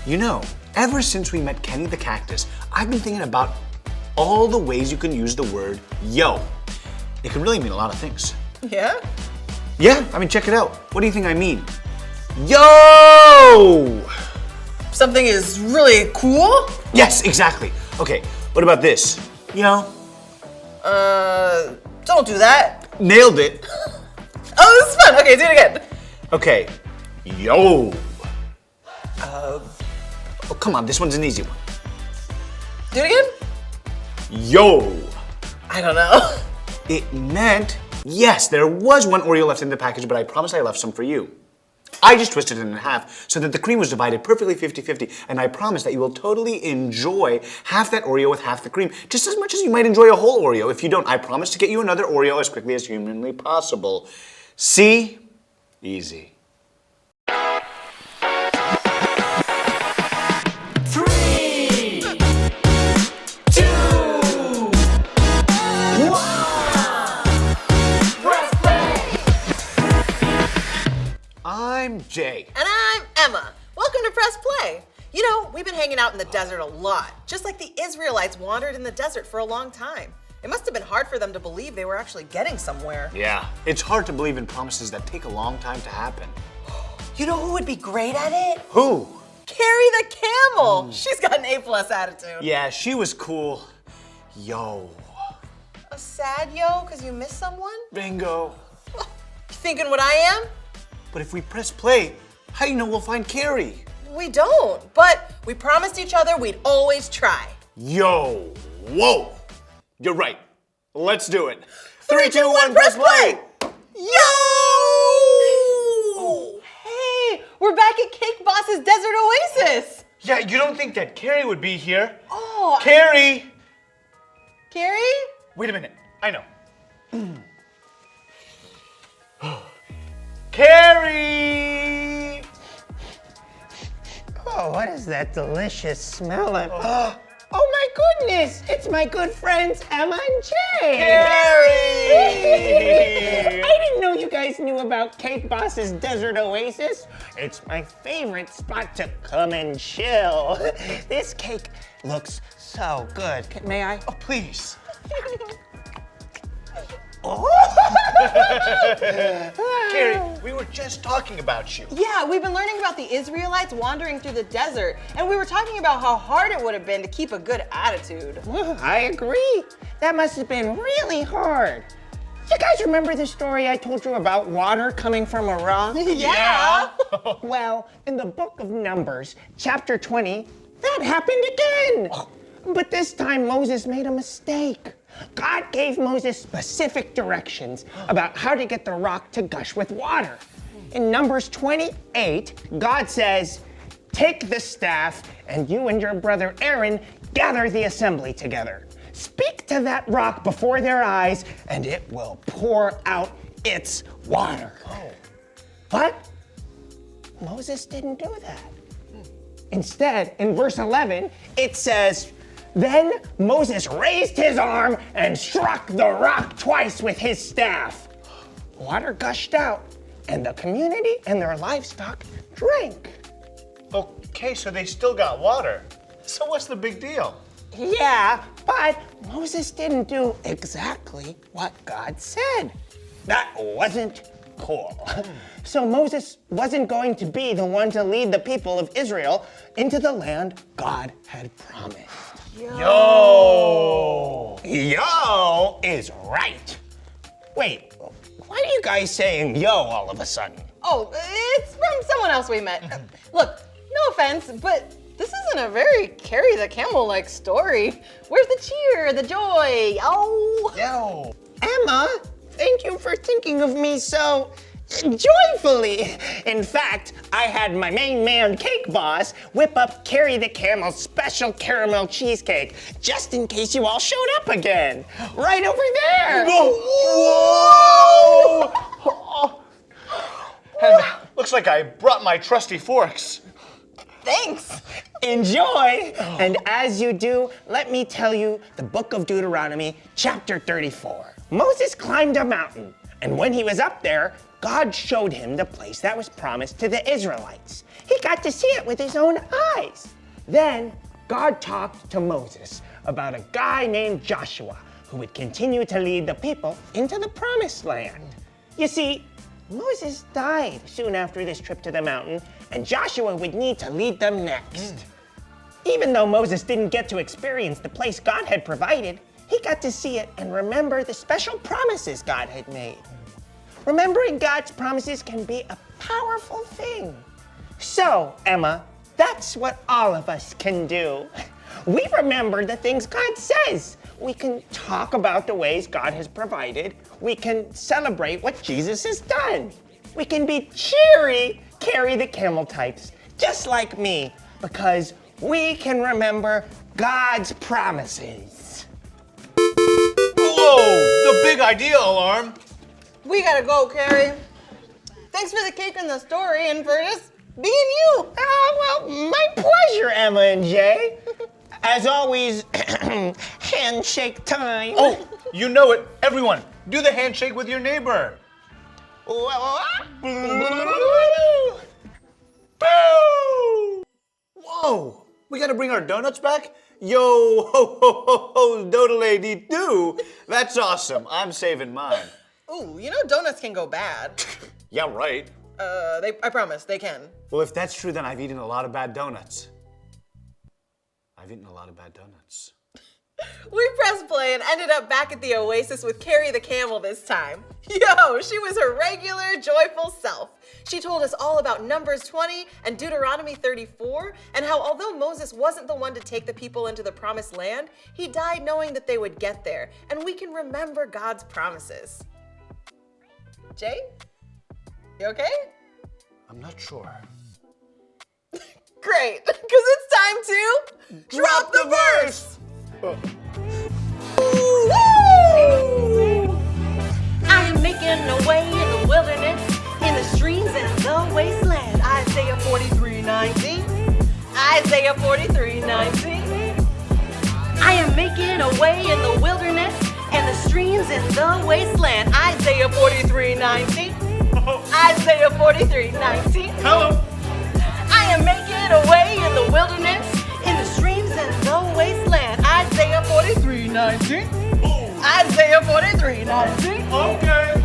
You know, ever since we met Kenny the Cactus, I've been thinking about all the ways you can use the word yo. It can really mean a lot of things. Yeah? Yeah, I mean, check it out. What do you think I mean? Yo! Something is really cool? Yes, exactly. Okay, what about this? Yo. Don't do that. Nailed it. Oh, this is fun. Okay, do it again. Okay, yo. Oh, come on, this one's an easy one. Do it again? Yo. I don't know. It meant, yes, there was one Oreo left in the package, but I promised I left some for you. I just twisted it in half so that the cream was divided perfectly 50-50, and I promise that you will totally enjoy half that Oreo with half the cream, just as much as you might enjoy a whole Oreo. If you don't, I promise to get you another Oreo as quickly as humanly possible. See? Easy. I'm Jay. And I'm Emma. Welcome to Press Play. You know, we've been hanging out in the desert a lot, just like the Israelites wandered in the desert for a long time. It must have been hard for them to believe they were actually getting somewhere. Yeah, it's hard to believe in promises that take a long time to happen. You know who would be great at it? Who? Carrie the camel. She's got an A+ attitude. Yeah, she was cool. Yo. A sad yo because you miss someone? Bingo. You thinking what I am? But if we press play, how do you know we'll find Carrie? We don't, but we promised each other we'd always try. Yo. Whoa. You're right. Let's do it. 3, 2, 1, press play. Yo! Hey, we're back at Cake Boss's Desert Oasis. Yeah, you don't think that Carrie would be here? Oh, Carrie! Carrie? Wait a minute. I know. Carrie! Oh, what is that delicious smell? Oh my goodness! It's my good friends Emma and Jay! Carrie! I didn't know you guys knew about Cake Boss's Desert Oasis. It's my favorite spot to come and chill. This cake looks so good. May I? Oh, please. Carrie, we were just talking about you. Yeah, we've been learning about the Israelites wandering through the desert, and we were talking about how hard it would have been to keep a good attitude. I agree. That must have been really hard. You guys remember the story I told you about water coming from a rock? Yeah. Well, in the book of Numbers, chapter 20, that happened again. But this time Moses made a mistake. God gave Moses specific directions about how to get the rock to gush with water. In Numbers 28, God says, "Take the staff, and you and your brother Aaron gather the assembly together. Speak to that rock before their eyes, and it will pour out its water." But Moses didn't do that. Instead, in verse 11, it says, "Then Moses raised his arm and struck the rock twice with his staff. Water gushed out, and the community and their livestock drank." Okay, so they still got water. So what's the big deal? Yeah, but Moses didn't do exactly what God said. That wasn't cool. So Moses wasn't going to be the one to lead the people of Israel into the land God had promised. Yo! Yo is right. Wait, why are you guys saying yo all of a sudden? Oh, it's from someone else we met. Look, no offense, but this isn't a very Carrie the Camel-like story. Where's the cheer, the joy? Oh. Yo! Emma, thank you for thinking of me so joyfully. In fact, I had my main man, Cake Boss, whip up Carrie the Camel's special caramel cheesecake, just in case you all showed up again. Right over there. Whoa! And looks like I brought my trusty forks. Thanks. Enjoy. And as you do, let me tell you the book of Deuteronomy, chapter 34. Moses climbed a mountain, and when he was up there, God showed him the place that was promised to the Israelites. He got to see it with his own eyes. Then God talked to Moses about a guy named Joshua who would continue to lead the people into the promised land. You see, Moses died soon after this trip to the mountain, and Joshua would need to lead them next. Even though Moses didn't get to experience the place God had provided, he got to see it and remember the special promises God had made. Remembering God's promises can be a powerful thing. So, Emma, that's what all of us can do. We remember the things God says. We can talk about the ways God has provided. We can celebrate what Jesus has done. We can be cheery, carry the camel types, just like me, because we can remember God's promises. Whoa, the big idea alarm. We gotta go, Carrie. Thanks for the cake and the story and for just being you. Oh, well, my pleasure, Emma and Jay. As always, handshake time. Oh, you know it. Everyone, do the handshake with your neighbor. Whoa, we gotta bring our donuts back? Yo, ho, ho, ho, ho, doodle-a-dee-doo. That's awesome. I'm saving mine. Ooh, you know donuts can go bad. Yeah, right. I promise, they can. Well, if that's true, then I've eaten a lot of bad donuts. I've eaten a lot of bad donuts. We pressed play and ended up back at the Oasis with Carrie the camel this time. Yo, she was her regular, joyful self. She told us all about Numbers 20 and Deuteronomy 34, and how although Moses wasn't the one to take the people into the promised land, he died knowing that they would get there, and we can remember God's promises. Jay? You okay? I'm not sure. Great, because it's time to drop the verse! Woo! I am making a way in the wilderness, in the streams and the wasteland. Isaiah 43:19. Isaiah 43:19. I am making a way in the wilderness and the streams in the wasteland. Isaiah 43:19. Isaiah 43:19. Hello. I am making a way in the wilderness, in the streams and the wasteland. Isaiah 43:19. Isaiah 43:19. Okay.